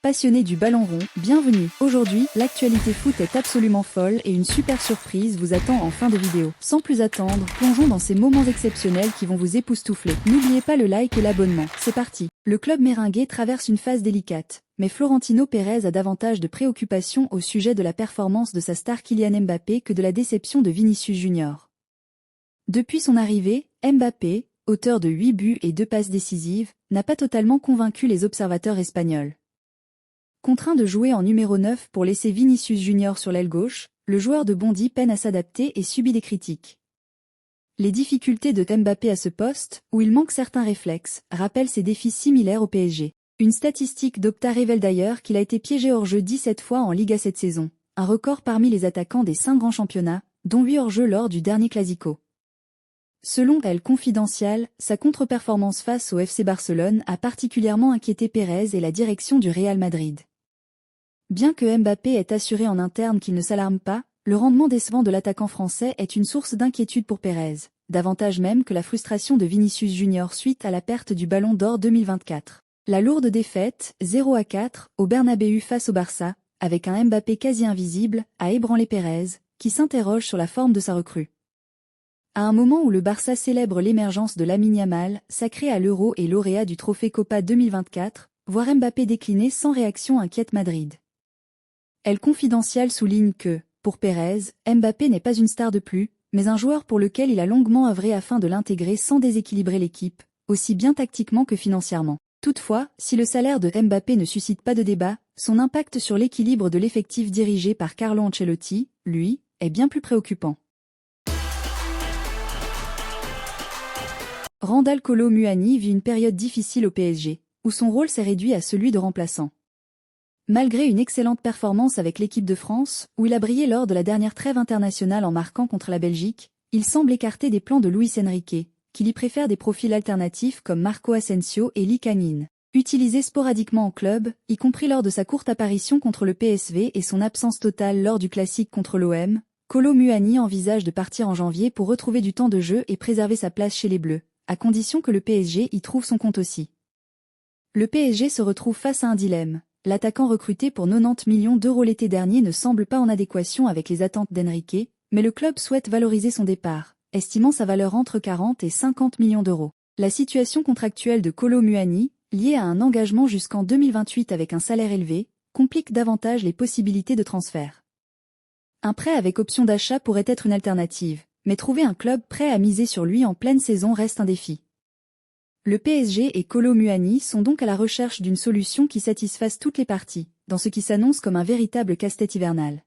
Passionnés du ballon rond, bienvenue. Aujourd'hui, l'actualité foot est absolument folle et une super surprise vous attend en fin de vidéo. Sans plus attendre, plongeons dans ces moments exceptionnels qui vont vous époustoufler. N'oubliez pas le like et l'abonnement. C'est parti. Le club méringué traverse une phase délicate, mais Florentino Pérez a davantage de préoccupations au sujet de la performance de sa star Kylian Mbappé que de la déception de Vinicius Junior. Depuis son arrivée, Mbappé, auteur de 8 buts et 2 passes décisives, n'a pas totalement convaincu les observateurs espagnols. Contraint de jouer en numéro 9 pour laisser Vinicius Junior sur l'aile gauche, le joueur de Bondy peine à s'adapter et subit des critiques. Les difficultés de Mbappé à ce poste, où il manque certains réflexes, rappellent ses défis similaires au PSG. Une statistique d'Opta révèle d'ailleurs qu'il a été piégé hors-jeu 17 fois en Liga cette saison, un record parmi les attaquants des 5 grands championnats, dont 8 hors-jeu lors du dernier Clasico. Selon El Confidencial, sa contre-performance face au FC Barcelone a particulièrement inquiété Pérez et la direction du Real Madrid. Bien que Mbappé ait assuré en interne qu'il ne s'alarme pas, le rendement décevant de l'attaquant français est une source d'inquiétude pour Pérez, davantage même que la frustration de Vinicius Junior suite à la perte du Ballon d'Or 2024. La lourde défaite, 0-4, au Bernabéu face au Barça, avec un Mbappé quasi invisible, a ébranlé Pérez, qui s'interroge sur la forme de sa recrue. À un moment où le Barça célèbre l'émergence de Lamine Yamal, sacré à l'Euro et lauréat du trophée Copa 2024, voir Mbappé décliner sans réaction inquiète Madrid. El Confidencial souligne que, pour Pérez, Mbappé n'est pas une star de plus, mais un joueur pour lequel il a longuement œuvré afin de l'intégrer sans déséquilibrer l'équipe, aussi bien tactiquement que financièrement. Toutefois, si le salaire de Mbappé ne suscite pas de débat, son impact sur l'équilibre de l'effectif dirigé par Carlo Ancelotti, lui, est bien plus préoccupant. Randal Kolo Muani vit une période difficile au PSG, où son rôle s'est réduit à celui de remplaçant. Malgré une excellente performance avec l'équipe de France, où il a brillé lors de la dernière trêve internationale en marquant contre la Belgique, il semble écarter des plans de Luis Enrique, qui lui préfère des profils alternatifs comme Marco Asensio et Lee Kang-in. Utilisé sporadiquement en club, y compris lors de sa courte apparition contre le PSV et son absence totale lors du classique contre l'OM, Kolo Muani envisage de partir en janvier pour retrouver du temps de jeu et préserver sa place chez les Bleus, à condition que le PSG y trouve son compte aussi. Le PSG se retrouve face à un dilemme. L'attaquant recruté pour 90 millions d'euros l'été dernier ne semble pas en adéquation avec les attentes d'Enrique, mais le club souhaite valoriser son départ, estimant sa valeur entre 40 et 50 millions d'euros. La situation contractuelle de Kolo Muani, liée à un engagement jusqu'en 2028 avec un salaire élevé, complique davantage les possibilités de transfert. Un prêt avec option d'achat pourrait être une alternative, mais trouver un club prêt à miser sur lui en pleine saison reste un défi. Le PSG et Kolo Muani sont donc à la recherche d'une solution qui satisfasse toutes les parties, dans ce qui s'annonce comme un véritable casse-tête hivernal.